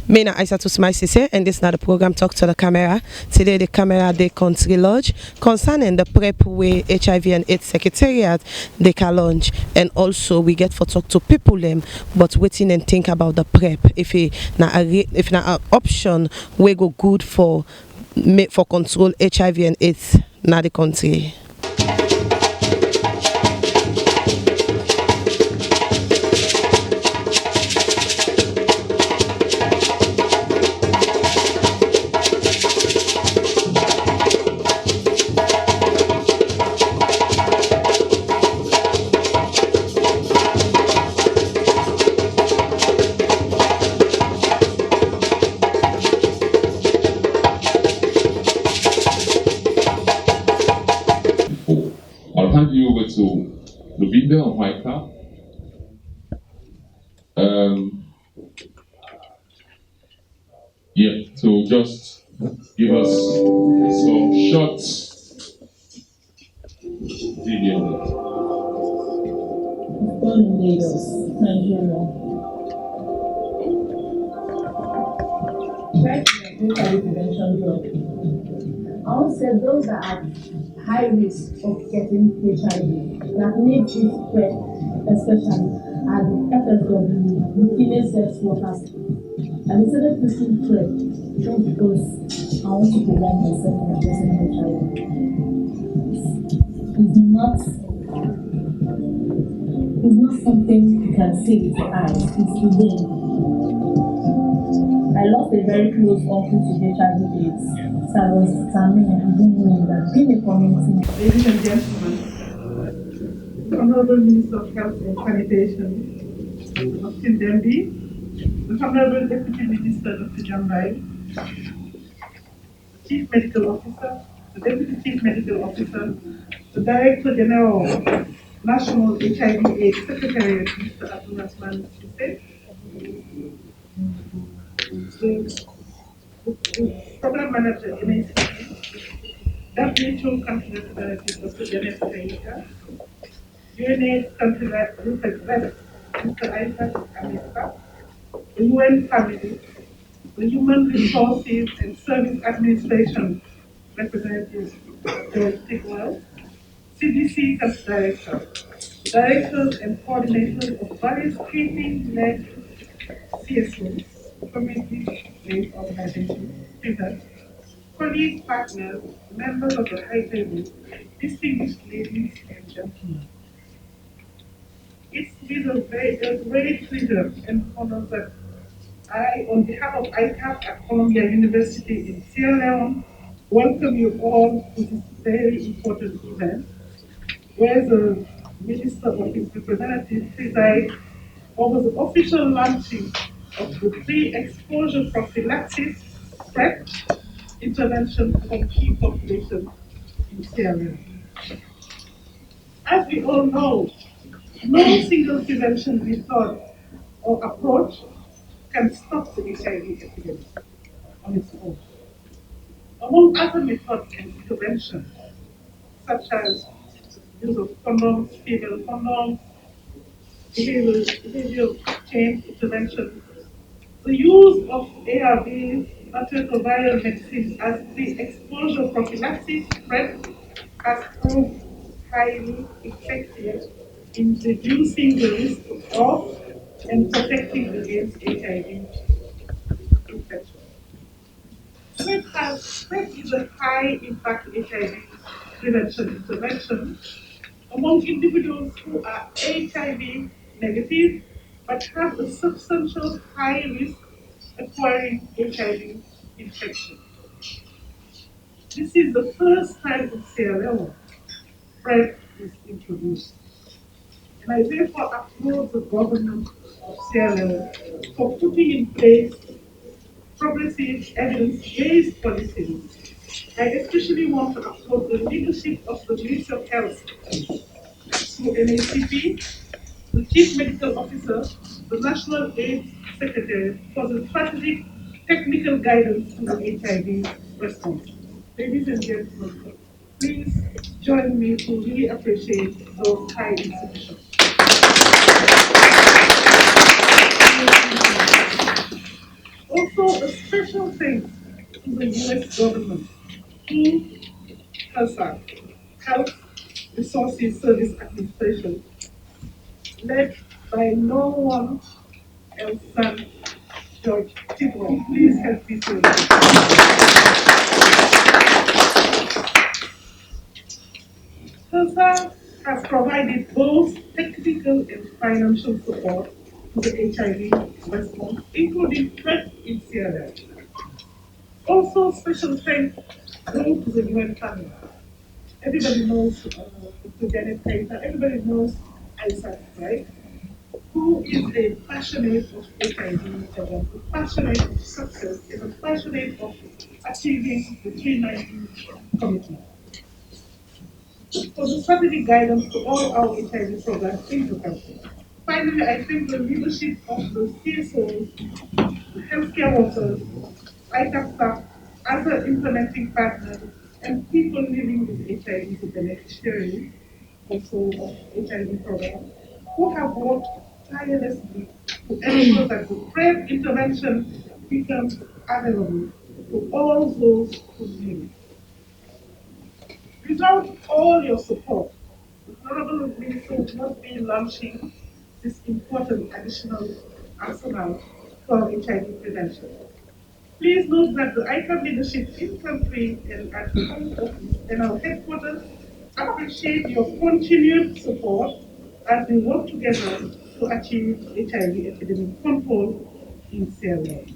Me na Isatu Smile Sesay, and this is not the program Talk to the Camera. Today the camera they country lodge concerning the PrEP way HIV and AIDS Secretariat they can launch, and also we get for talk to people them but waiting and think about the PrEP if if na option we go good for control HIV and AIDS na the country. I'll hand you over to Luvinda on my car. So just give us some short video. Born in Lagos, Nigeria. PrEP is a prevention drug. I want to say those that are high risk of getting HIV, that need this PrEP, especially are the FSW, the female sex workers. I decided to see PrEP just because I want to prevent myself from getting HIV. It's not something you can see with your eyes, it's within. I lost a very close uncle to HIV AIDS, so I was determined within me that being a community. Ladies and gentlemen, the Honorable Minister of Health and Sanitation, Dr. Dembi, the Honorable Deputy Minister, Dr. Jambai, the Chief Medical Officer, the Deputy Chief Medical Officer, the Director General, National HIV AIDS Secretariat, Mr. Advocacy Smile Sesay, the Program Manager, NACP, WHO Country Representative, Dr. Janet Kaika, UNAIDS Country Representative, Mr. Isaac Smile, the UN Family, the Human Resources and Service Administration Representative, George Tigwell, CDC Country Director, Directors and Coordinators of various treating-led CSOs, community-based organizations, present, colleagues, partners, members of the high table, distinguished ladies and gentlemen. It's with a great pleasure and honor that I, on behalf of ICAP at Columbia University in Sierra Leone, welcome you all to this very important event, where the Minister or his representative presides over the official launching of the pre-exposure prophylaxis PrEP intervention for key populations in Sierra Leone. As we all know, no single prevention method or approach can stop the HIV epidemic on its own. Among other methods and interventions, such as use of condoms, female condoms, behavioral change intervention, the use of ARVs, antiretroviral medicines as pre-exposure prophylaxis PrEP has proved highly effective in reducing the risk of and protecting against HIV infection. PrEP is a high-impact HIV prevention intervention among individuals who are HIV negative but have a substantial high risk acquiring HIV infection. This is the first time in Sierra Leone PrEP is introduced. And I therefore applaud the government of Sierra Leone for putting in place progressive evidence-based policies. I especially want to applaud the leadership of the Ministry of Health through NACP, the Chief Medical Officer, the National AIDS Secretary for the strategic technical guidance to the HIV response. Ladies and gentlemen, please join me to really appreciate those high institutions. Also, Also, a special thanks to the US government through HERSA, Health Resources Service Administration, led by no one else than George Tidwell. Please help me to. HERSA has provided both technical and financial support to the HIV response, including PrEP in Sierra Leone. Also, special thanks go to the UN family. Everybody knows the Janet Paper, everybody knows Isatu, right? Who is a passionate of HIV program, a passionate of success, and a passionate of achieving the 390 commitment. For the strategic guidance to all our HIV programs in the country. Finally, I thank the leadership of the CSOs, the healthcare workers, ICAP staff, other implementing partners, and people living with HIV, the beneficiaries also of HIV program, who have worked tirelessly to ensure that the PrEP intervention becomes available to all those who need it. Without all your support, the Honorable Minister would not be launching this important additional arsenal for HIV prevention. Please note that the ICAP leadership in country and at the home office and our headquarters appreciate your continued support as we work together to achieve HIV epidemic control in Sierra Leone.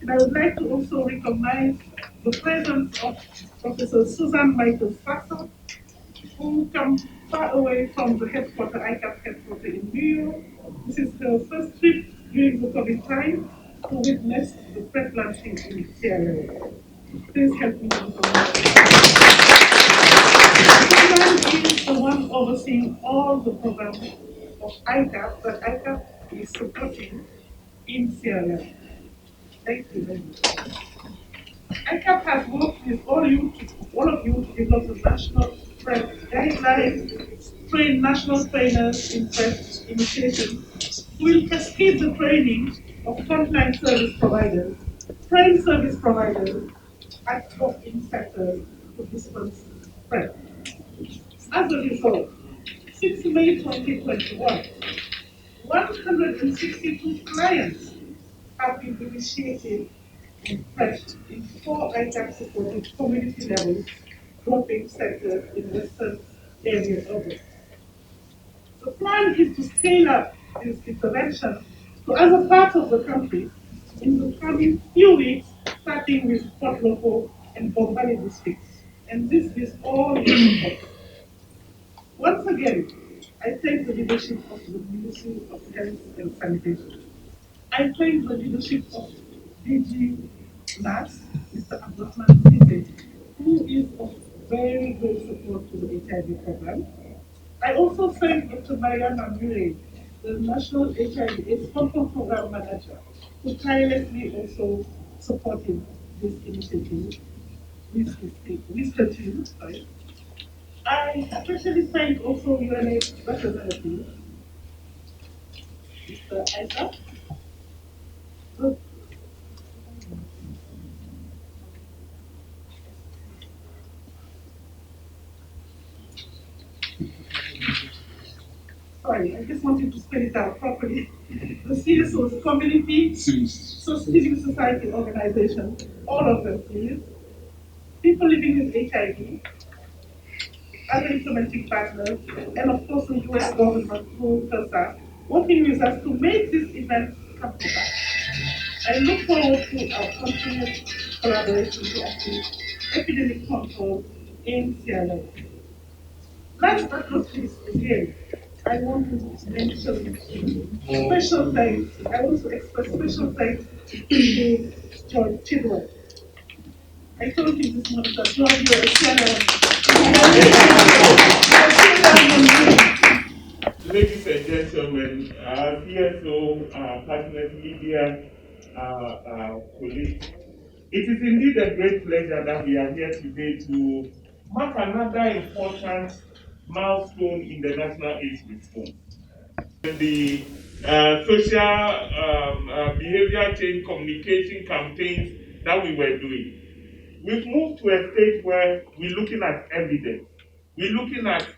And I would like to also recognize the presence of Professor Susan Michael Sasser, who comes far away from the headquarters, ICAP headquarters in New York. This is her first trip during the COVID time to witness the PrEP launching in Sierra Leone. Please help me Susan is the one overseeing all the programs of ICAP that ICAP is supporting in Sierra Leone. Thank you very much. ICAP has worked with all of you to develop the national PrEP guidelines, train national trainers in PrEP initiation. We will cascade the training of frontline service providers, train service providers, at top-in sectors to dispense PrEP. As a result, since May 2021, 162 clients have been initiated and pressed in 4 ICAP-supported community levels, dropping sectors in western areas of it. The plan is to scale up this intervention to other parts of the country in the coming few weeks, starting with Port Loko and Bombali districts. And this is all your support. Once again, I thank the leadership of the Ministry of Health and Sanitation. I thank the leadership of DG NAS, Mr. Advocacy, Sesay, who is of very great support to the HIV program. I also thank Dr. Mariana Murray, the National HIV AIDS Control Program Manager, who tirelessly also supported this initiative with her team. Sorry. I especially thank also UNA representative, Mr. Isaac. Sorry, I just wanted to spell it out properly. The CSOs, community, so civil society organization, all of them, please. People living with HIV, other implementing partners, and of course the US government through HERSA, working with us to make this event come to pass. I look forward to our continued collaboration to achieve epidemic control in Sierra Leone. Last but not least, again, I want to mention special thanks. I want to express special thanks to John Tidwell. I told him this morning that John, you're a Ladies and gentlemen, our CSO, our partners, media, our colleagues, it is indeed a great pleasure that we are here today to mark another important milestone in the national AIDS response. The social behavior change communication campaigns that we were doing. We've moved to a stage where we're looking at evidence. We're looking at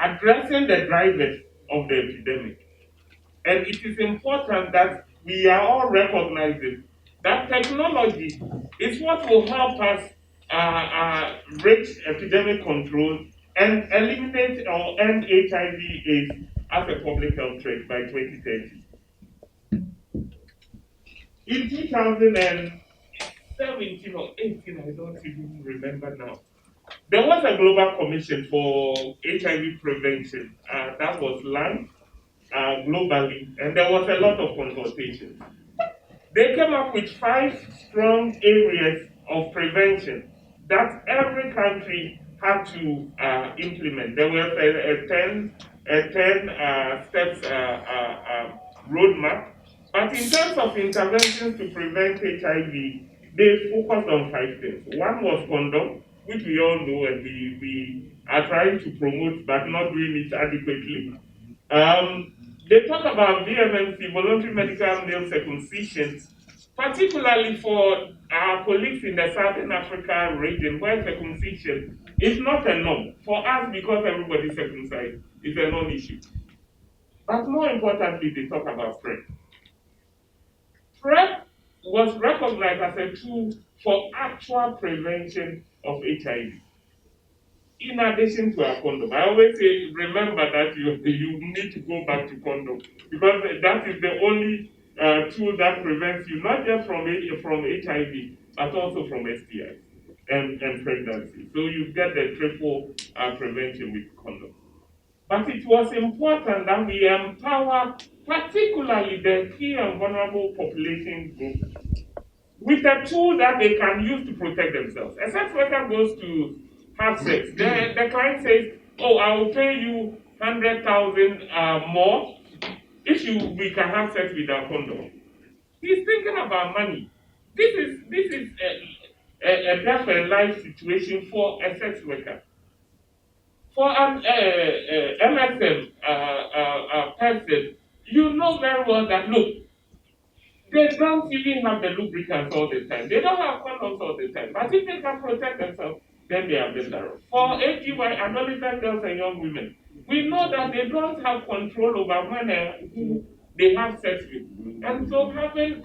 addressing the drivers of the epidemic. And it is important that we are all recognizing that technology is what will help us reach epidemic control and eliminate or end HIV/AIDS as a public health threat by 2030. In 2017 or 18, I don't even remember now, there was a global commission for HIV prevention that was launched globally, and there was a lot of consultation. They came up with 5 strong areas of prevention that every country had to implement. There was a 10 steps roadmap. But in terms of interventions to prevent HIV, they focused on 5 things. One was condom, which we all know and we are trying to promote but not doing it adequately. They talk about VMMC, voluntary medical male circumcision, particularly for our colleagues in the Southern Africa region where circumcision is not a norm. For us, because everybody's circumcised, it's a non-issue. But more importantly, they talk about PrEP. PrEP was recognized as a tool for actual prevention of HIV. In addition to a condom, I always say, remember that you need to go back to condom because that is the only tool that prevents you not just from HIV but also from STI and pregnancy. So you get the triple prevention with condom. But it was important that we empower particularly the key and vulnerable population group with a tool that they can use to protect themselves. A sex worker goes to have sex. The client says, "Oh, I will pay you 100,000 more if we can have sex without condom." He's thinking about money. This is a death and life situation for a sex worker. For an MSM person, you know very well that look, they don't even have the lubricants all the time. They don't have condoms all the time. But if they can protect themselves, then they are better. For AGY, adolescent girls and young women, we know that they don't have control over when who they have sex with. And so having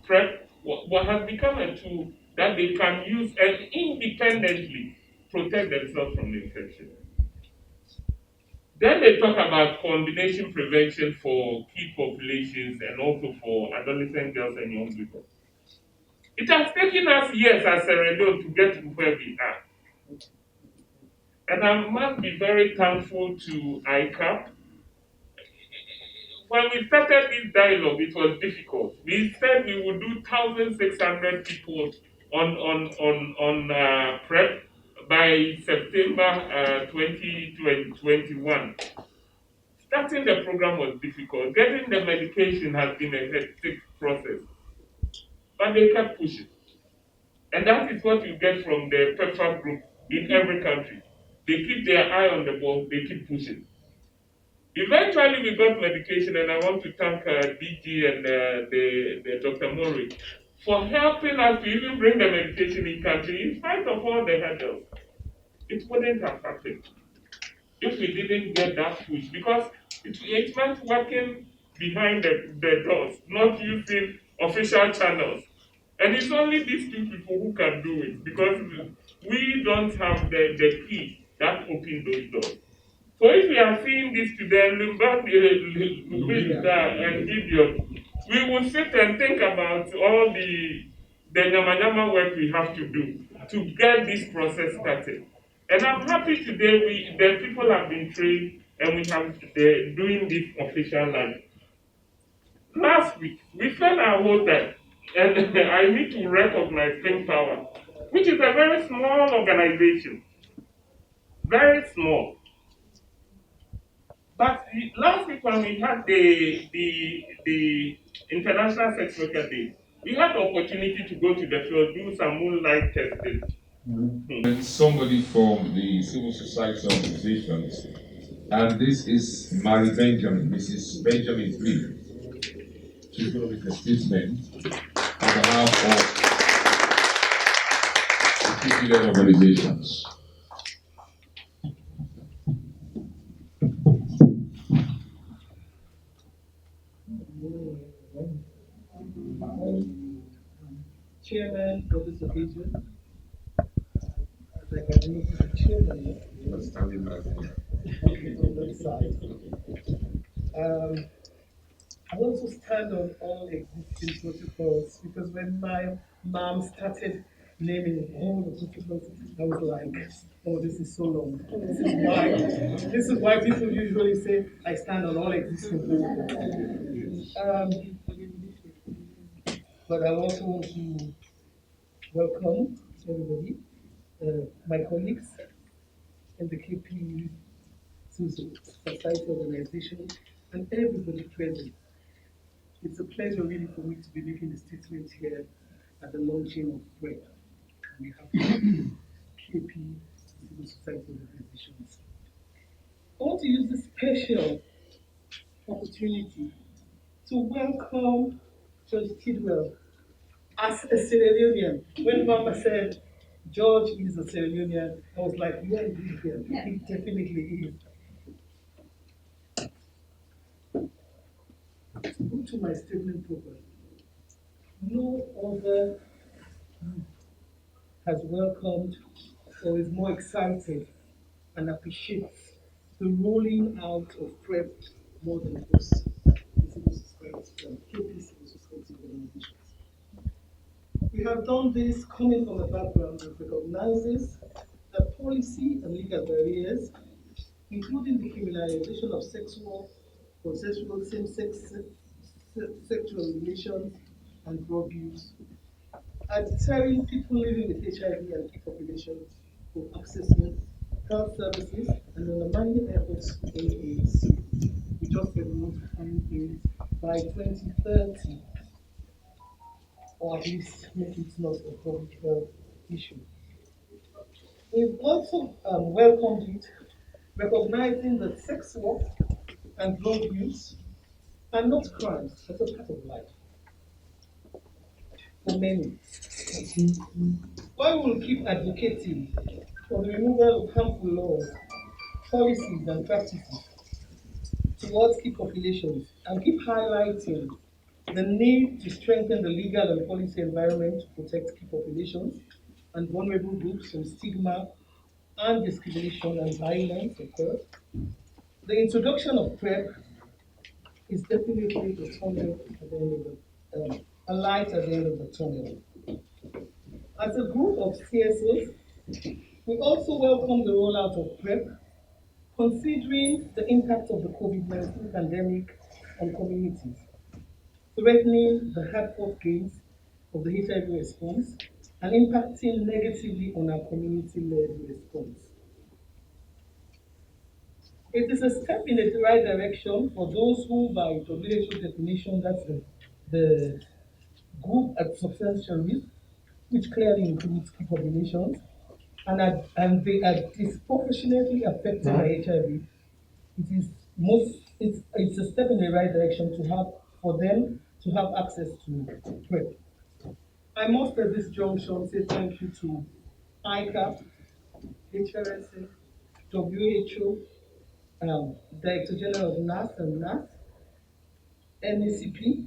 PrEP what has become a tool that they can use and independently protect themselves from the infection. Then they talk about combination prevention for key populations and also for adolescent girls and young people. It has taken us years as Sierra Leone to get to where we are. And I must be very thankful to ICAP. When we started this dialogue, it was difficult. We said we would do 1,600 people on PrEP by September 2021. Starting the program was difficult. Getting the medication has been a hectic process. But they kept pushing. And that is what you get from the PEPFAR group in every country. They keep their eye on the ball, they keep pushing. Eventually, we got medication, and I want to thank DG and the Dr. Mori for helping us to even bring the medication in country, in spite of all the hurdles. It wouldn't have happened if we didn't get that push, because it meant working behind the doors, not using official channels. And it's only these 2 people who can do it, because we don't have the key that opened those doors. So if we are seeing this today, and Gideon, we will sit and think about all the nyama work we have to do to get this process started. And I'm happy today the people have been trained and we have doing this official life. Last week, we felt our hotel, and I need to recognize Think Power, which is a very small organization. Very small. But last week when we had the International Sex Worker Day, we had the opportunity to go to the field, do some moonlight testing. And somebody from the civil society organizations And this is Mary Benjamin, Mrs. Benjamin Lee. She's going to make a statement on behalf of the civilian organizations. Chairman of this occasion, like I know the chairman Standing back here. on that side. I want to stand on all existing protocols because when my mom started naming all the protocols, I was like, oh, this is so long. This is why people usually say I stand on all existing protocols. But I also want to welcome everybody, my colleagues in the KP Society organization, and everybody present. It's a pleasure really for me to be making a statement here at the launching of PrEP. We have KP Civil Society organizations. I want to use this special opportunity to welcome Judge Tidwell as a Sierra Leonean. When Mama said George is a Sierra Leonean, I was like, yeah, he definitely is. To go to my statement program, no other has welcomed or is more excited and appreciates the rolling out of PrEP more than us, the civil society, KP civil society organizations. We have done this coming from a background that recognizes that policy and legal barriers, including the criminalization of sexual, consensual same-sex sexual relations and drug use, are deterring people living with HIV and key populations from accessing health services and undermining efforts to end AIDS. We just said we want to end AIDS by 2030, or at least make it not a public health issue. We've also welcomed it, recognizing that sex work and drug use are not crimes, but a part of life for many. While we'll keep advocating for the removal of harmful laws, policies, and practices towards key populations, and keep highlighting the need to strengthen the legal and policy environment to protect key populations and vulnerable groups from stigma and discrimination and violence, of course. The introduction of PrEP is definitely a tunnel at the end of the, a light at the end of the tunnel. As a group of CSOs, we also welcome the rollout of PrEP, considering the impact of the COVID-19 pandemic on communities, threatening the hard-fought gains of the HIV response and impacting negatively on our community-led response. It is a step in the right direction for those who, by WHO definition, that's the group at substantial risk, which clearly includes key populations, and they are disproportionately affected by HIV. It's a step in the right direction for them to have access to PrEP. I must at this junction say thank you to ICAP, HRSA, WHO, Director General of NAS and NAS, NACP,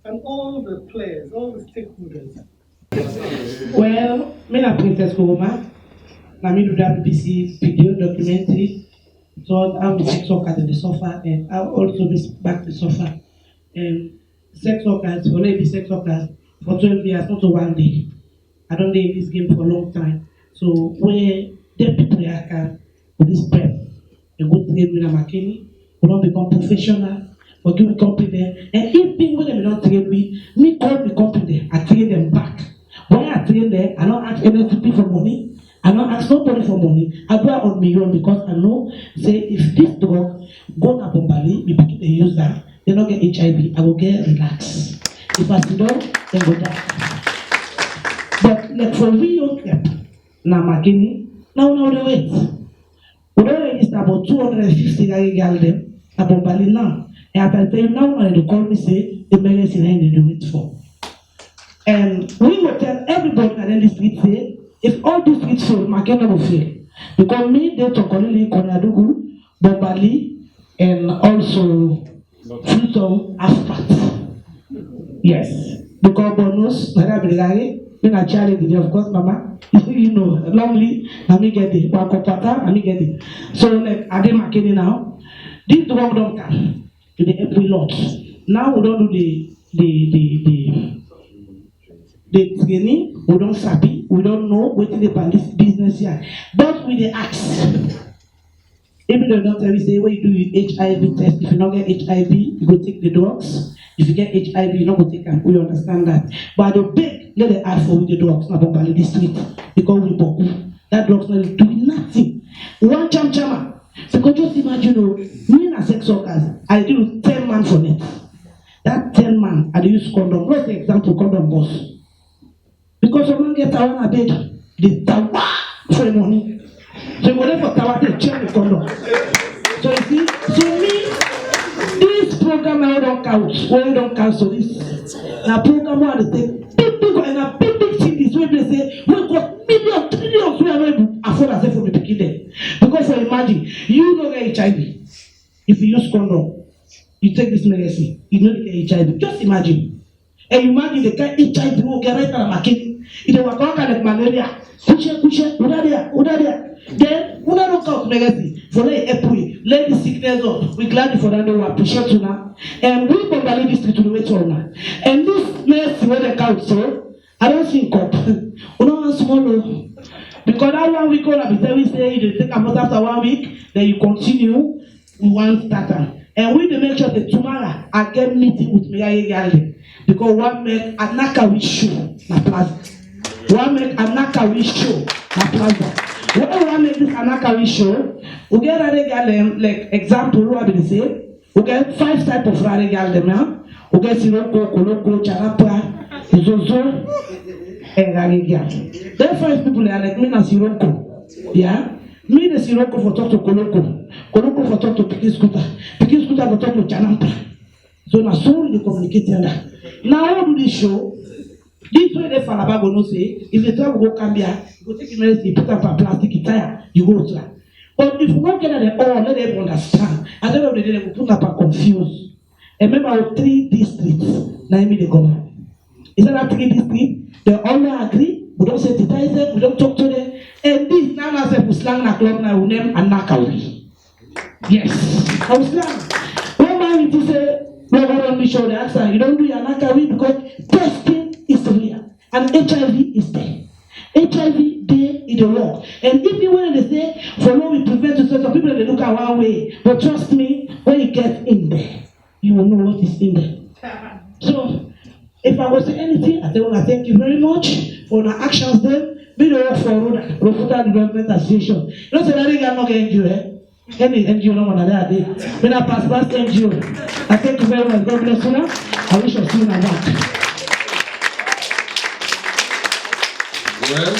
and all the players, all the stakeholders. Well, I'm Princess Koma. I'm in the BBC video documentary. So I'm the sex workers in the sofa, and I'll also be back to suffer. Sex workers, only be sex workers for 12 years, not to one day. I don't play this game for a long time. So where the people are with this PrEP, a good trade with a McKinney, we don't become professional, we give competent, and if people when they don't trade with me, call the company, I trade them back. When I trade them, I don't ask NSP for money. I don't ask nobody for money. I go out on my own because I know, say, if this drug go to Bombali, we begin to use that, they don't get HIV, I will get relaxed. If I sit down, they go die. But like for real PrEP, now McKinney, now they wait. We don't register about 250 girls them about Bali now. And I tell you now, when they call me say the medicine they do it for. And we will tell everybody that in the street say, if all these streets fail, my kingdom will fail. Because me, they talk only Konadugu, Bombali, and also Freetown aspect. Yes. Because bonus, when I challenge of course, Mama, you know, normally, let me get it. Let me get it. So, like, I did my kidney now. This drug don't come to the every lot. Now we don't do the training, we don't sabi, we don't know what is the business here. But with the ask. Even though don't tell you say when you do your HIV test, if you don't get HIV, you go take the drugs. If you get HIV, you don't go take them. We understand that. But the big, let them ask for the drugs, not about the street. Because we boku. That drugs not doing nothing. One chama. Because just imagine, me as sex workers, I do 10 man for it. That 10 man, I use condom. What's the example condom boss? Because someone get a one bed, they tawa for the money. So you go there for tower, they check the condom. So you see, so me, this program I don't count. When you don't cancel this, now program I they take big and a big thing this way they say we got millions, trillions we are able to afford as if for the beginning. Because for imagine, you don't get HIV if you use condom, you take this medicine, you don't get HIV. Just imagine. And you imagine the guy HIV will get right on the market. If they were going like malaria, kushe, udadia. Then, we don't count legacy for let let the sickness up. We glad for that we appreciate you now. And we probably district to the way to now. And this medicine where they count, so I don't think up. We don't want small. Because that 1 week all I be say you take a month after 1 week, then you continue with one starter. And we make sure that tomorrow I get meeting with me Galde. Because one make anaka we show na plaza. One make anaka we show na plaza. When we make this anaka show, we get a like example, what I say, we get 5 types of radical them. We get Siroko, Koloko, Charapa, Zozo, and Radical. There 5 people are like me and Siroko. Yeah? Me the Siroko for talk to Koloko. Koloko for talk to Piki Scooter. Piki Scooter for talk to Chanampa. So now so they communicate together. Now how do they show? This way they fall about go say, if they try to go Cambia, you go take the medicine, put up a plastic tire, you go to. But if you don't get at all, let them understand. At the end of the day, they will put up a confused. And remember 3 districts, now me the government. Is that 3 districts? They all agree, we don't sensitize them, we don't talk to them. And this now as a slang na club now we name Anakawi. Yes. I was slang. One man will say, no, don't be sure the answer. You don't do your Anakawi because testing is real and HIV is there. HIV there in the world. And even when they say for what we prevent to some people they look at one way, but trust me, when you get in there, you will know what is in there. So if I was to say anything, I want to thank you very much for the actions there. Be the work for Rofuta Development Association. You know, say that they not get NGO, eh? Any NGO no one that day. When I pass NGO, I thank you very much. God bless you now. I wish you see you back. Well,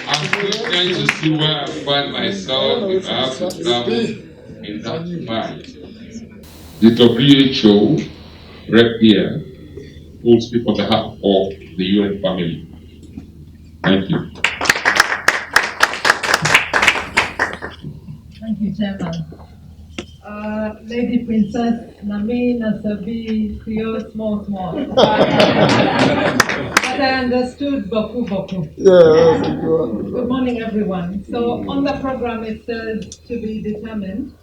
I'm still trying to see where I find myself if I have to travel in that mind. The WHO rep here will speak on behalf of the UN family. Thank you. Thank you, Chairman. Lady Princess Nami Nasabi Creole small. But I understood Boku. Yeah. Good morning, everyone. So on the program it says to be determined.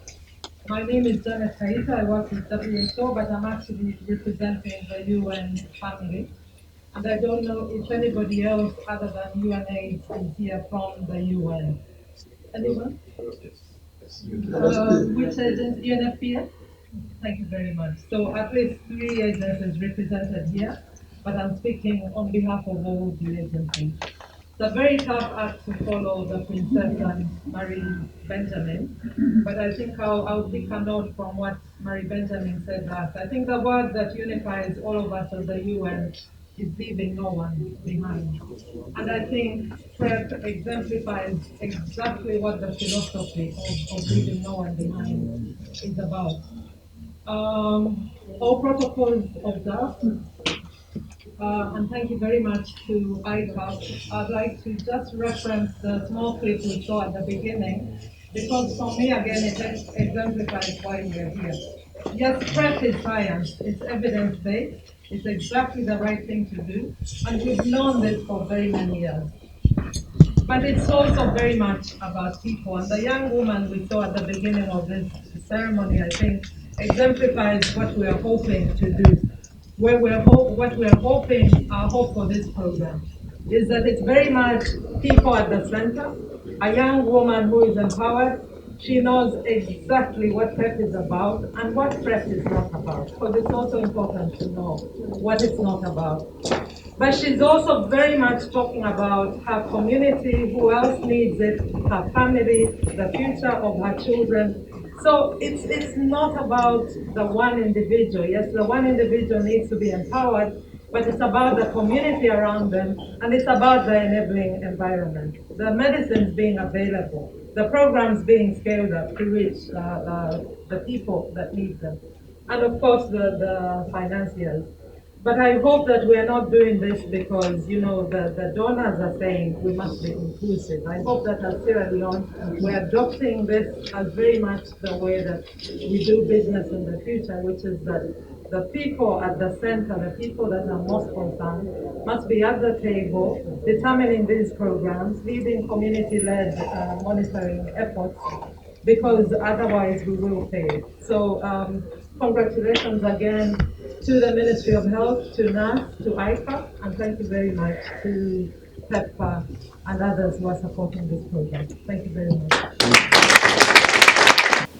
My name is Janet Kaita. I work with WHO, but I'm actually representing the UN family. And I don't know if anybody else other than UNAIDS is here from the UN. Anyone? Which agency? UNFPA? Thank you very much. So at least 3 agencies represented here, but I'm speaking on behalf of all the agencies. It's a very tough act to follow the Princess and Marie Benjamin, but I think I'll pick a note from what Marie Benjamin said last. I think the word that unifies all of us as the UN is leaving no one behind. And I think PrEP exemplifies exactly what the philosophy of leaving no one behind is about. All protocols observed, and thank you very much to ICAP. I'd like to just reference the small clip we saw at the beginning, because for me, again, it exemplifies why we're here. Yes, PrEP is science, it's evidence-based, it's exactly the right thing to do, and we've known this for very many years. But it's also very much about people. And the young woman we saw at the beginning of this ceremony, I think, exemplifies what we are hoping to do. What we're hoping, our hope for this program, is that it's very much people at the center. A young woman who is empowered, she knows exactly what PrEP is about and what PrEP is not about. Because it's also important to know what it's not about. But she's also very much talking about her community, who else needs it, her family, the future of her children. So it's not about the one individual. Yes, the one individual needs to be empowered, but it's about the community around them, and it's about the enabling environment. The medicines being available, the programs being scaled up to reach the people that need them, and of course the financiers. But I hope that we are not doing this because, the donors are saying we must be inclusive. I hope that as Sierra Leone, we're adopting this as very much the way that we do business in the future, which is that the people at the center, the people that are most concerned, must be at the table, determining these programs, leading community-led monitoring efforts, because otherwise we will fail. So congratulations again to the Ministry of Health, to NAS, to ICA, and thank you very much to PEPFAR and others who are supporting this program. Thank you very much.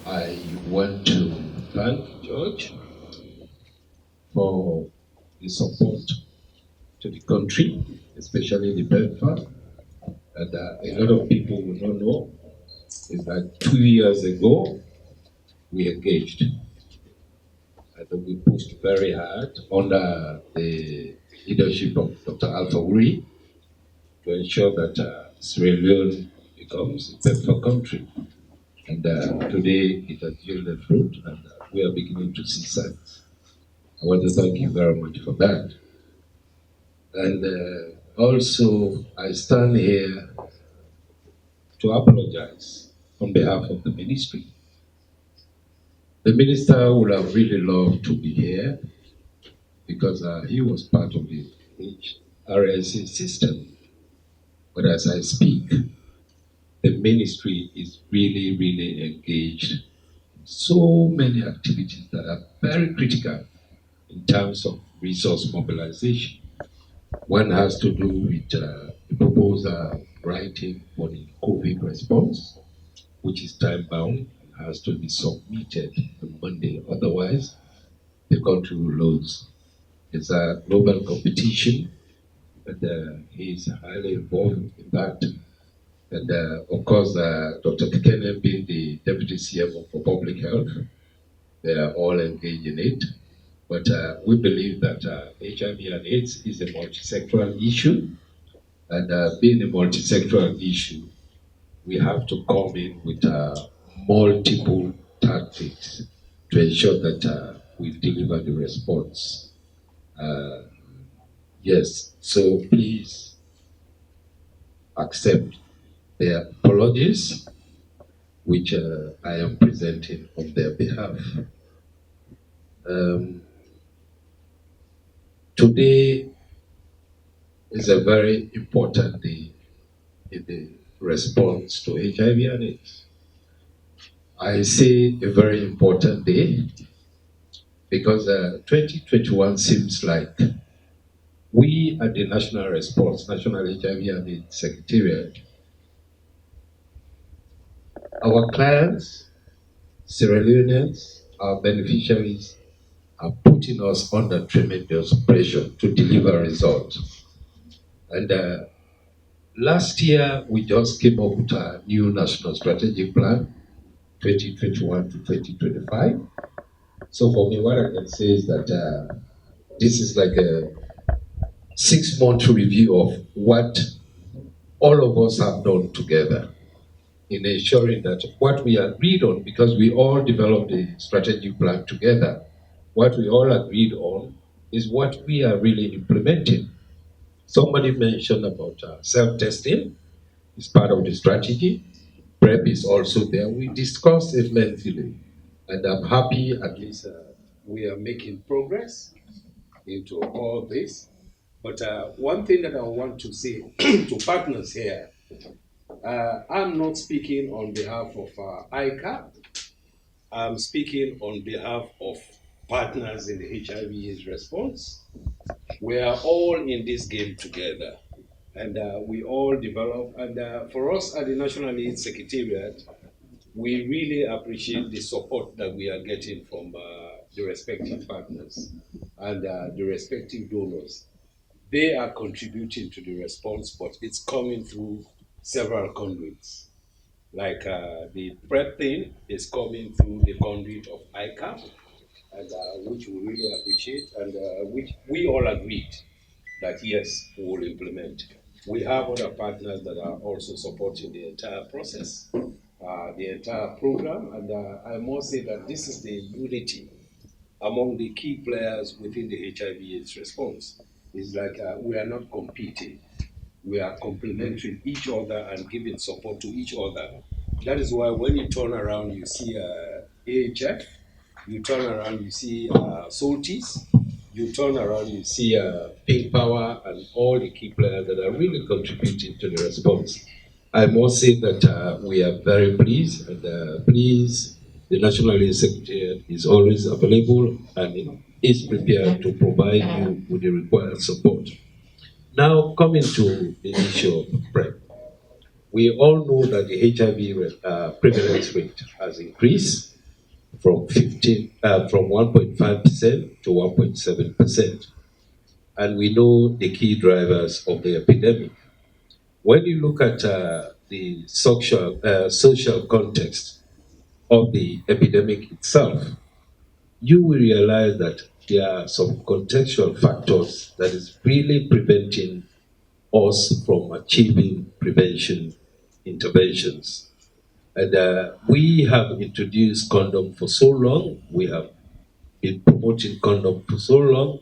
I want to thank George for the support to the country, especially the PEPFAR. And a lot of people will not know is that 2 years ago, we engaged. And we pushed very hard under the leadership of Dr. Alpha Uri to ensure that Sierra Leone becomes a PEPFAR country. And today it has yielded fruit, and we are beginning to see signs. I want to thank you very much for that. And also, I stand here to apologize on behalf of the ministry. The minister would have really loved to be here because he was part of the HRSA system. But as I speak, the ministry is really, really engaged in so many activities that are very critical in terms of resource mobilization. One has to do with the proposal writing for the COVID response, which is time-bound and has to be submitted on Monday. Otherwise, the country will lose. It's a global competition, and he's highly involved in that. And of course, Dr. Kekene being the Deputy CMO for Public Health, they are all engaged in it. But we believe that HIV and AIDS is a multi-sectoral issue, and being a multi-sectoral issue, we have to come in with multiple tactics to ensure that we deliver the response. Yes, so please accept their apologies, which I am presenting on their behalf. Today is a very important day in the response to HIV and AIDS. I say a very important day because 2021 seems like we at the National Response, National HIV and AIDS Secretariat, our clients, Sierra Leoneans, our beneficiaries, are putting us under tremendous pressure to deliver results. And last year, we just came up with a new national strategic plan, 2021 to 2025. So for me, what I can say is that this is like 6-month review of what all of us have done together in ensuring that what we agreed on, because we all developed a strategy plan together, what we all agreed on is what we are really implementing. Somebody mentioned about self-testing. It's part of the strategy. PrEP is also there. We discussed it lengthily, and I'm happy at least we are making progress into all this. But one thing that I want to say to partners here, I'm not speaking on behalf of ICA. I'm speaking on behalf of partners in the HIV/AIDS response. We are all in this game together, and we all develop. And for us at the National AIDS Secretariat, we really appreciate the support that we are getting from the respective partners and the respective donors. They are contributing to the response, but it's coming through several conduits. Like the PrEP thing is coming through the conduit of ICAP, and which we really appreciate, and which we all agreed that yes, we will implement. We have other partners that are also supporting the entire process, the entire program, and I must say that this is the unity among the key players within the HIV/AIDS response. It's like we are not competing. We are complementing each other and giving support to each other. That is why when you turn around, you see AHF, you turn around, you see Salties, you turn around, you see Pink Power and all the key players that are really contributing to the response. I must say that we are very pleased, and please, the National AIDS Secretariat is always available and is prepared to provide you with the required support. Now, coming to the issue of PrEP, we all know that the HIV prevalence rate has increased from 1.5% to 1.7%, and we know the key drivers of the epidemic. When you look at the social context of the epidemic itself, you will realize that there are some contextual factors that is really preventing us from achieving prevention interventions. And we have introduced condom for so long, we have been promoting condom for so long,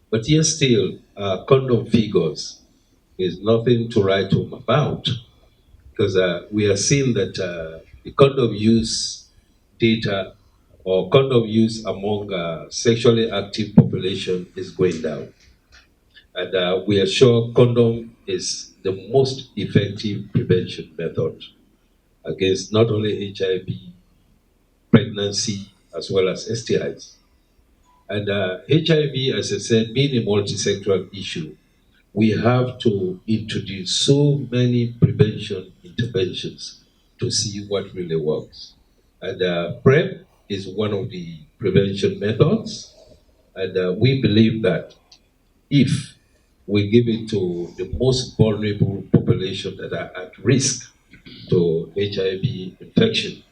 but yet still, condom figures is nothing to write home about, because we are seeing that the condom use data or condom use among sexually active population is going down. And we are sure condom is the most effective prevention method against not only HIV, pregnancy, as well as STIs. And HIV, as I said, being a multi-sectoral issue, we have to introduce so many prevention interventions to see what really works. And PrEP is one of the prevention methods, and we believe that if we give it to the most vulnerable population that are at risk to HIV infection,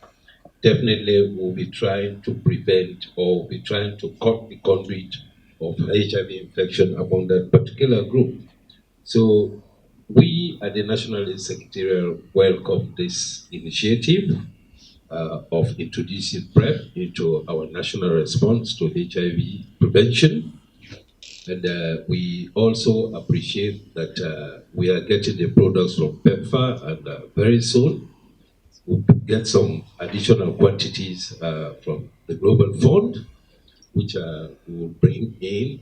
definitely we'll be trying to prevent or we'll be trying to cut the conduit of HIV infection among that particular group. So we at the National AIDS Secretarial welcome this initiative of introducing PrEP into our national response to HIV prevention. And we also appreciate that we are getting the products from PEPFAR, and very soon we'll get some additional quantities from the Global Fund, which we will bring in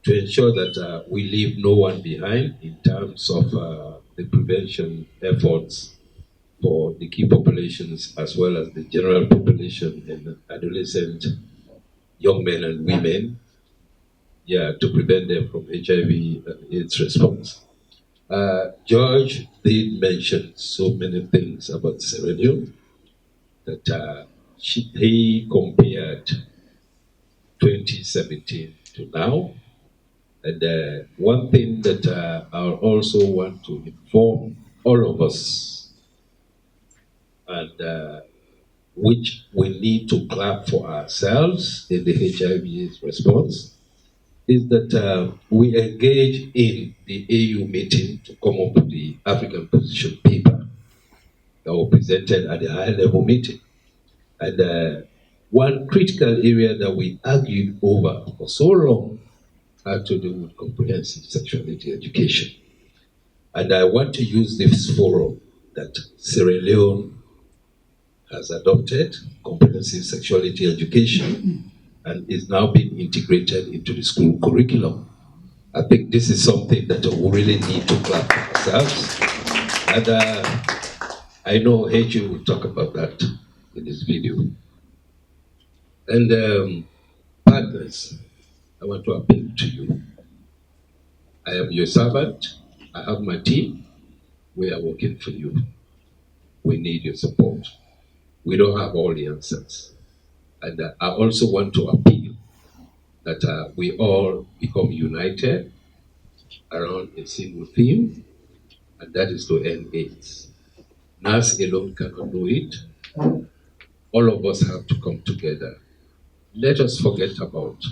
to ensure that we leave no one behind in terms of the prevention efforts for the key populations as well as the general population and adolescent young men and women, to prevent them from HIV AIDS response. George did mention so many things about Sierra Leone that he compared 2017 to now. And one thing that I also want to inform all of us, and which we need to clap for ourselves in the HIV response, is that we engage in the AU meeting to come up with the African position paper that was presented at the high-level meeting. And one critical area that we argued over for so long had to do with comprehensive sexuality education. And I want to use this forum that Sierra Leone has adopted, comprehensive sexuality education, and is now being integrated into the school curriculum. I think this is something that we really need to clap for ourselves. And I know HU will talk about that in this video. And partners, I want to appeal to you. I am your servant. I have my team. We are working for you. We need your support. We don't have all the answers. And I also want to appeal that we all become united around a single theme, and that is to end AIDS. NAS alone cannot do it. All of us have to come together. Let us forget about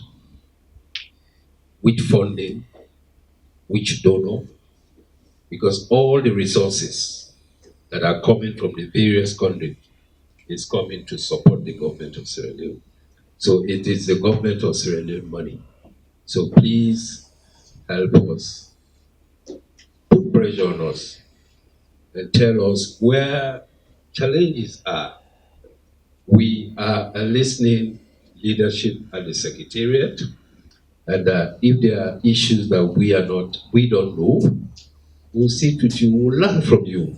which funding, which donor, because all the resources that are coming from the various countries is coming to support the government of Sierra Leone. So it is the government of Sierra Leone money. So please help us, put pressure on us, and tell us where challenges are. We are a listening leadership at the Secretariat, and if there are issues that we don't know, we'll sit with you, we'll learn from you.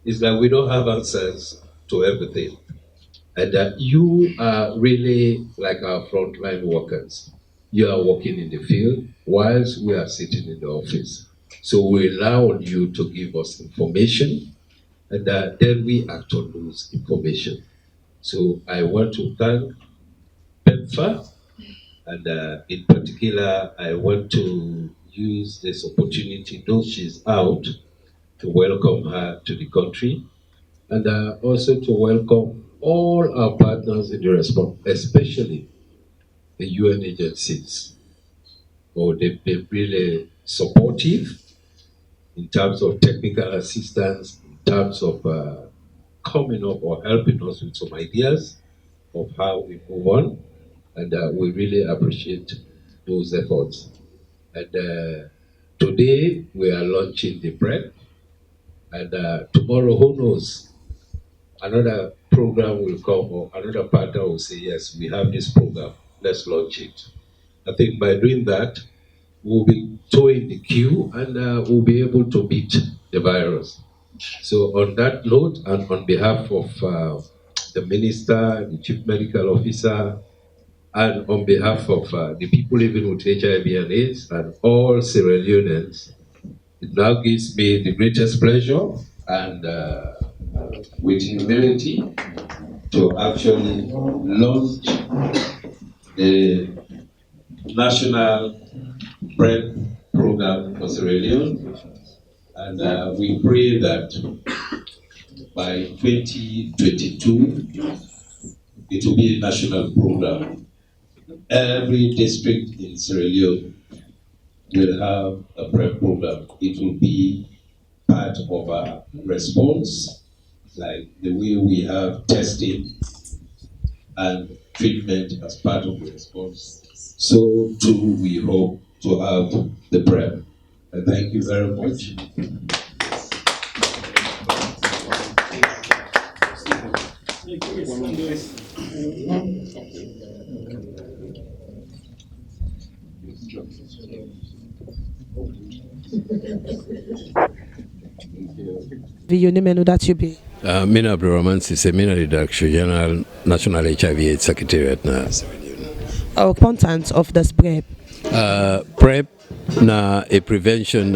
It's like we don't have answers to everything. And you are really like our frontline workers. You are working in the field whilst we are sitting in the office. So we rely on you to give us information, and then we act on those information. So I want to thank PEPFA, and in particular, I want to use this opportunity, though she's out, to welcome her to the country, and also to welcome all our partners in the response, especially the UN agencies. They've been really supportive in terms of technical assistance, in terms of coming up or helping us with some ideas of how we move on, and we really appreciate those efforts. And today we are launching the PrEP, and tomorrow, who knows, another program will come or another partner will say, yes, we have this program, let's launch it. I think by doing that, we'll be towing the queue, and we'll be able to beat the virus. So on that note, and on behalf of the Minister, the Chief Medical Officer, and on behalf of the people living with HIV and AIDS and all Sierra Leoneans, it now gives me the greatest pleasure and with humility to actually launch the National PrEP program for Sierra Leone. And we pray that by 2022, it will be a national program. Every district in Sierra Leone will have a PrEP program. It will be part of our response, like the way we have testing and treatment as part of the response. So too, we hope to have the PrEP. And thank you very much. The menu that you be. Mina Abdurrahman Sesay, Mina Director General, National HIV AIDS Secretariat na. Our content of this PrEP. PrEP na a prevention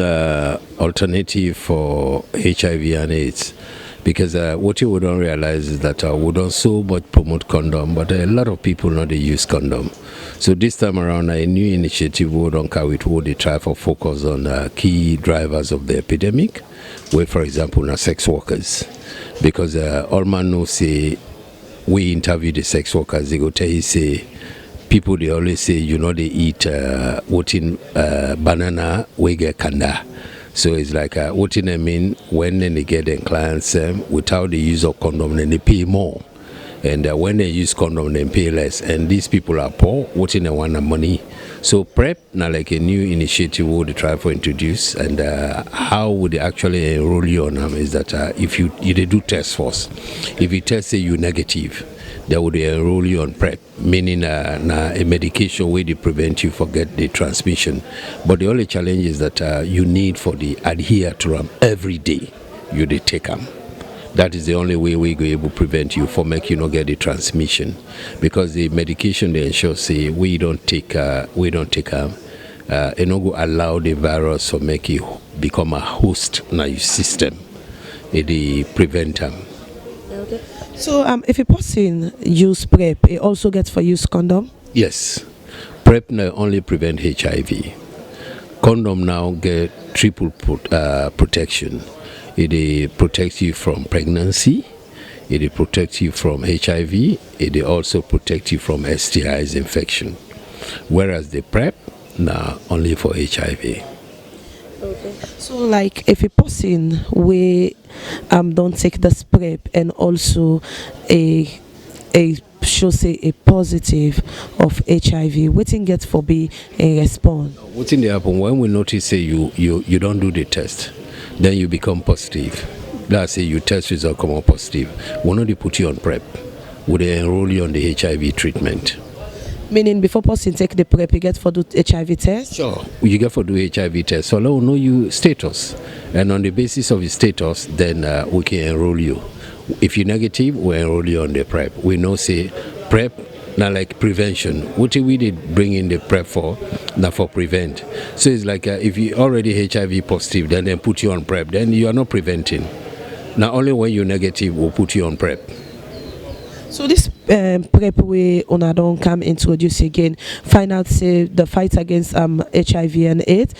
alternative for HIV and AIDS, because what you don't realize is that we don't so much promote condom, but a lot of people not they use condom. So this time around, a new initiative we don't carry it, they try for focus on key drivers of the epidemic, where for example now sex workers, because all man know say we interview the sex workers, they go tell you say people they always say, you know, they eat banana, we get kanda. So it's like what I mean, when they get their clients without the use of condom, then they pay more. And when they use condom, they pay less. And these people are poor, what they want the money. So PrEP, now like a new initiative would they try to introduce, and how would they actually enroll you on them is that if they do test first, if you test say you negative, they would enroll you on PrEP, meaning a medication where they prevent you from get the transmission. But the only challenge is that you need for the adhere to them every day. You they take them. That is the only way we go able to prevent you from make you not get the transmission, because the medication they ensure say we don't take it no go allow the virus to make you become a host in your system. It prevent them. Okay. So if a person use PrEP, it also gets for use condom? Yes, PrEP not only prevent HIV. Condom now get triple protection. It protects you from pregnancy, it protects you from HIV, it also protects you from STIs infection. Whereas the PrEP, now only for HIV. Okay. So like if a person we don't take this PrEP and also a should say a positive of HIV, waiting get for be a response. What's in the happen when we notice say you don't do the test, then you become positive. Let's say you test result come out positive. We'll not put you on PrEP. Would they enroll you on the HIV treatment? Meaning before person take the PrEP, you get for do HIV test? Sure. You get for do HIV test. So we'll know you status. And on the basis of your status, then we can enroll you. If you're negative, we enroll you on the PrEP. We know say PrEP, now like prevention. What we did bring in the PrEP for, now for prevent. So it's like if you already HIV positive, then they put you on PrEP, then you are not preventing. Now only when you're negative, we'll put you on PrEP. So this PrEP we una don't come introduce again, find out say the fight against HIV and AIDS.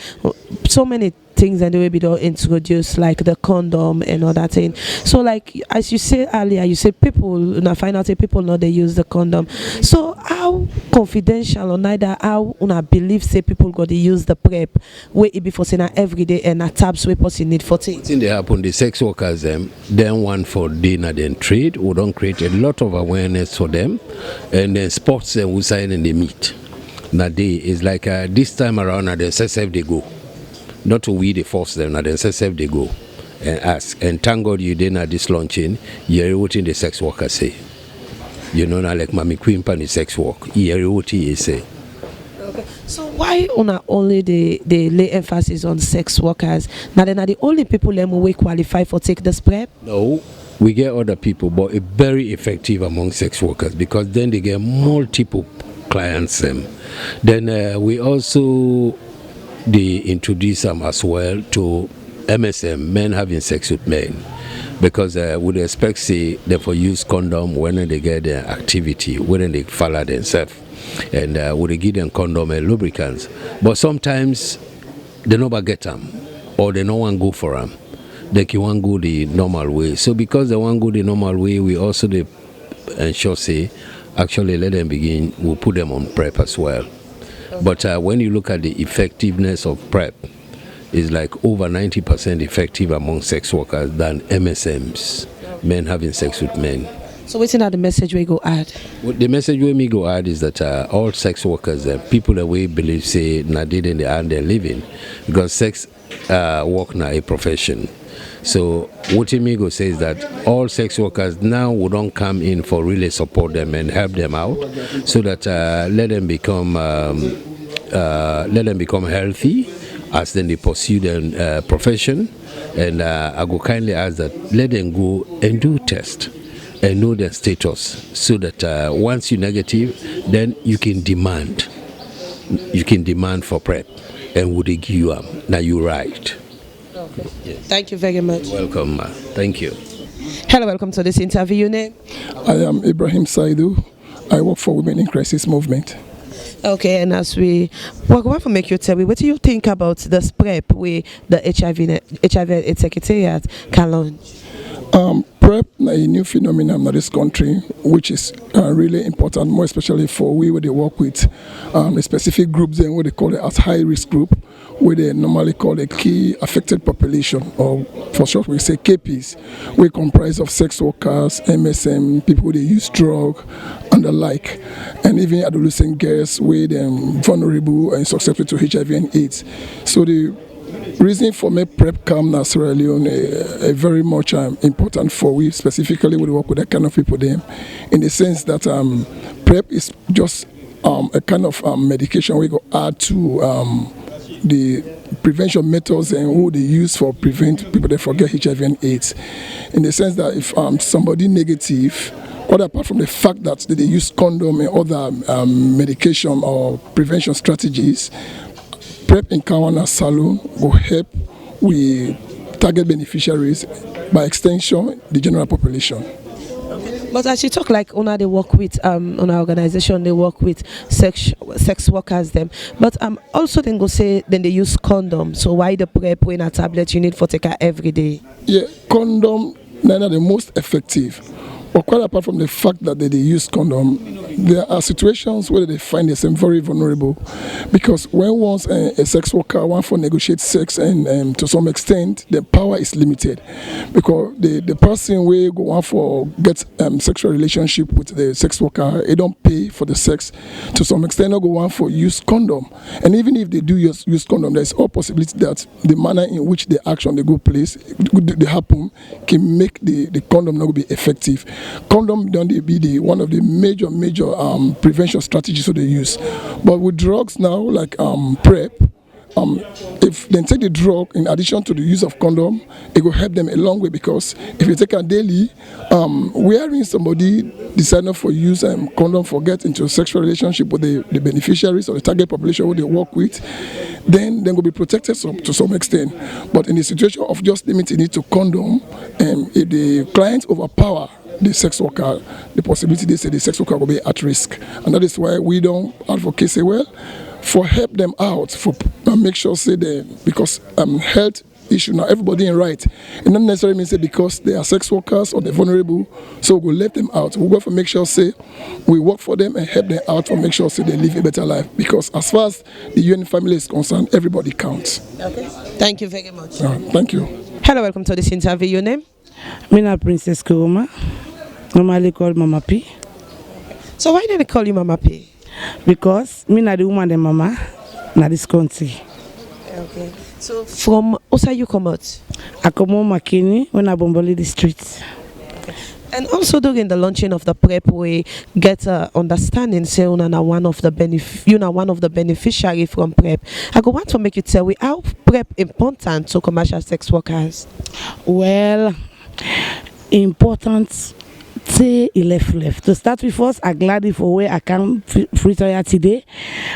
So many things and the way we don't introduce like the condom and all that thing. So like as you say earlier, you say people now find out say people know they use the condom. So how confidential or neither how una believe say people got to use the PrEP where it be for saying every day and a tabs we person need for things. Thing they happen, the sex workers then one for dinner then trade, we don't create a lot of awareness for them, and then sports and we sign and they meet. Now day is like this time around at the SSF they go. Not to we they force them, and then SSF they go and ask. And thank God you didn't at this launching, you're what the sex worker say. You know, now like Mami Queen Pan is sex work. You're what he say. Okay. So why una only they lay emphasis on sex workers? Now they're not the only people them who qualify for take this PrEP? No, we get other people, but it's very effective among sex workers because then they get multiple clients. Then we also they introduce them as well to MSM, men having sex with men, because would expect say they for use condom when they get their activity, when they follow themselves, and would they give them condom and lubricants. But sometimes they never get them, or they no one go for them. They can one go the normal way. So because they want go the normal way, we also they ensure say actually let them begin. We'll put them on PrEP as well. But when you look at the effectiveness of PrEP, it's like over 90% effective among sex workers than MSMs, men having sex with men. So what's in the message we go add? Well, the message we go add is that all sex workers, people that we believe say na did in the earn their living, because sex work now a profession. So what Imigo says that all sex workers now would don't come in for really support them and help them out, so that let them become healthy as then they pursue their profession. And I go kindly ask that let them go and do test and know their status, so that once you're negative, then you can demand for PrEP, and would they give you now you're right. Okay. Yes. Thank you very much. You're welcome, ma. Thank you. Hello, welcome to this interview. Your name? I am Ibrahim Saidu. I work for Women in Crisis Movement. Okay, and as we're going to make you tell me, what do you think about the PrEP where the HIV AIDS Secretariat can launch? PrEP is a new phenomenon in this country, which is really important, more especially for we where they work with a specific groups and what they call it as high-risk group, where they normally call a key affected population, or for short we say KPs, we comprise of sex workers, MSM, people who they use drug and the like, and even adolescent girls where they're vulnerable and susceptible to HIV and AIDS. So the reason for me PrEP come in Sierra Leone a very much important for we specifically we work with that kind of people there, in the sense that PrEP is just a kind of medication we go add to the prevention methods and who they use for prevent people that forget HIV and AIDS, in the sense that if somebody negative, other apart from the fact that they use condom and other medication or prevention strategies, PrEP in Kawana Salon will help we target beneficiaries, by extension the general population. But as you talk like Una, they work with on our organization, they work with sex workers them. But also then go say then they use condom. So why the PrEP when a tablet you need for take her every day? Yeah, condom neither the most effective. But quite apart from the fact that they use condom, there are situations where they find themselves very vulnerable, because when once a sex worker wants to negotiate sex and to some extent the power is limited, because the person will go on for get sexual relationship with the sex worker, they don't pay for the sex, to some extent they go on for use condom, and even if they do use condom, there's all possibility that the manner in which the action they go place they happen can make the condom not be effective. Condom don't be one of the major prevention strategies that they use. But with drugs now, like PrEP, if they take the drug in addition to the use of condom, it will help them a long way, because if you take a daily, wearing somebody decide not for use condom for get into a sexual relationship with the beneficiaries or the target population who they work with, then they will be protected to some extent. But in the situation of just limiting it to condom, if the clients overpower the sex worker, the possibility they say the sex worker will be at risk. And that is why we don't advocate say, well, for help them out, for make sure say they, because health issue now, everybody in right. It not necessarily means say because they are sex workers or they're vulnerable, so we'll let them out. We'll go for make sure say we work for them and help them out for make sure say they live a better life. Because as far as the UN family is concerned, everybody counts. Okay. Thank you very much. Thank you. Hello, welcome to this interview. Your name? Mina Princess Kuruma, normally called Mama P. So why did they call you Mama P? Because me na the woman and mama na this country. Okay. So from Osa you come out? I come home Makini when I bomboli the streets. And also during the launching of the PrEP, we get understanding say you are one of the beneficiary from PrEP. I go want to make you tell we how PrEP important to commercial sex workers. Well, important. Say he left. To start with us, I'm glad for where I come Freetown today.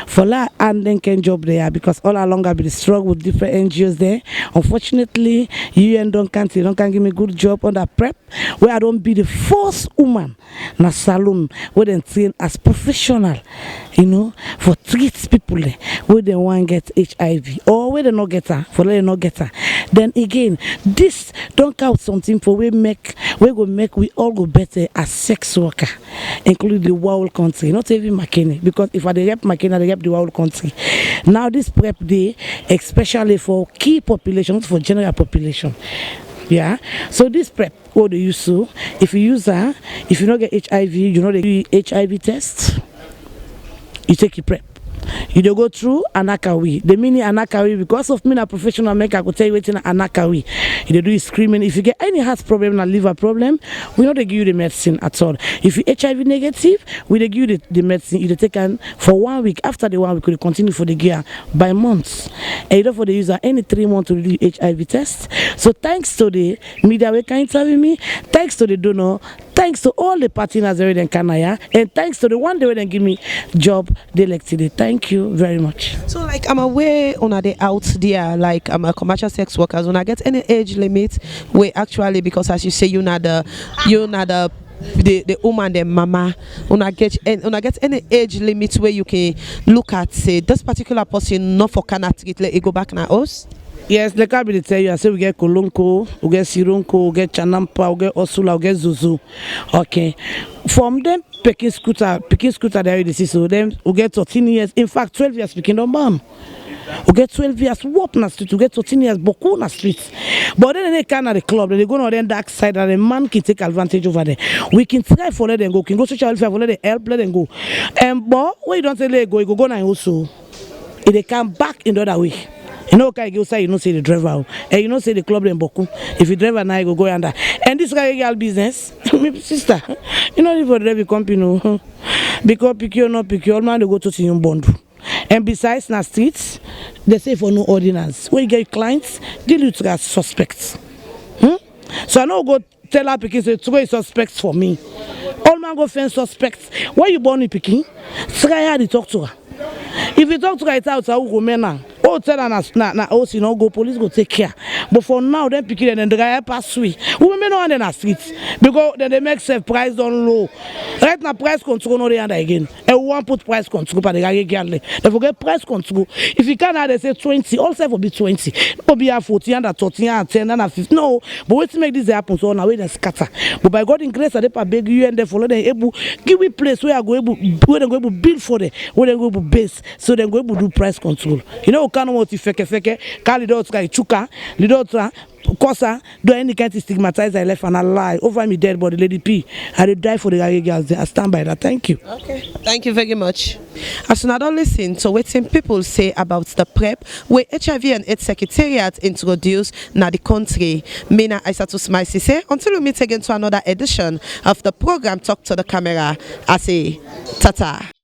For that, and then can job there, because all along I've been struggling with different NGOs there. Unfortunately, UN don't give me good job on that PrEP, where I don't be the first woman na salon where they train as professional, for treat people where they want get HIV or where they not get her, for they not get her. Then again, this don't count something for we all go better as sex worker, including the whole country, not even McKinney, because if I rep McKinney, I rep the whole country. Now this PrEP day, especially for key populations, for general population. Yeah, so this PrEP, what do you use? So if you use her, if you don't get HIV, they do HIV test, you take your PrEP. You don't go through Anakawi. The meaning Anakawi, because of me a professional maker, I could tell you waiting Anakawi. You do screaming. If you get any heart problem and liver problem, we don't give you the medicine at all. If you HIV negative, we give you the medicine. You take for 1 week. After the 1 week, you continue for the gear by months. And you don't for the user any 3 months to do HIV test. So thanks to the media we can interview me, thanks to the donor, thanks to all the partners already in Canada, and thanks to the one they give me job they like today. Thank you very much. So like I'm aware on the out there, like I'm a commercial sex workers, when I get any age limit where actually, because as you say you're not the woman, the mama, when I get any age limit where you can look at say this particular person not for cannot treat, let it go back now us. Yes, like I be tell you, I say we get Kolonko, we get Sirunko, we get Chanampa, we get Osula, we get Zuzu. Okay. From them picking scooter they already see, so them we get 13 years. In fact, 12 years picking on man. We get 12 years walk na street, we get 13 years boku na street. But then they can at the club, they go on the dark side and the man can take advantage over there. We can try for let them go, can go social welfare for let them help, let them go. But when you don't say let go, you go now also. If they come back in the other way. You know, okay, you say you know see the driver, and you know see the club them boku. If you driver now, you go under. And this guy girl business, my sister, you know if you drive a company, because pick you or not pick you, all man they go to see you bond. And besides, na streets, they say for no ordinance. When you get clients, deal with as suspects. So I know go tell her picking say two suspects for me. All man go find suspects. Why you born in picking? Try how to talk to her. If you talk to her, it's out, I will go men. Oh, tell her na oh, you know, go police go take care. But for now, then picking and then the guy pass we. Women don't in the streets because then they make self price down low. Right now, price control no they under again. And we want put price control, but they get they forget price control. If you can't have they say 20, all self will be 20. No be 40 and 30 and 10 and 50. No, but wait to make this happen so now we they scatter. But by God in grace, I beg you and they follow them able give we place where I go able where they go able build for them, where they go able base, so they go able do price control. You know. Can't want to fake, call it out, chuka, little Kosa, do any kind of stigmatize I left and I lie over me dead body, Lady P. I did die for the girls. I stand by that. Thank you. Okay. Thank you very much. As you don't listen to what people say about the PrEP, where HIV and AIDS Secretariat introduced na the country. Mina Isatu Smile Sesay. Until we meet again to another edition of the program Talk to the Camera. I say tata.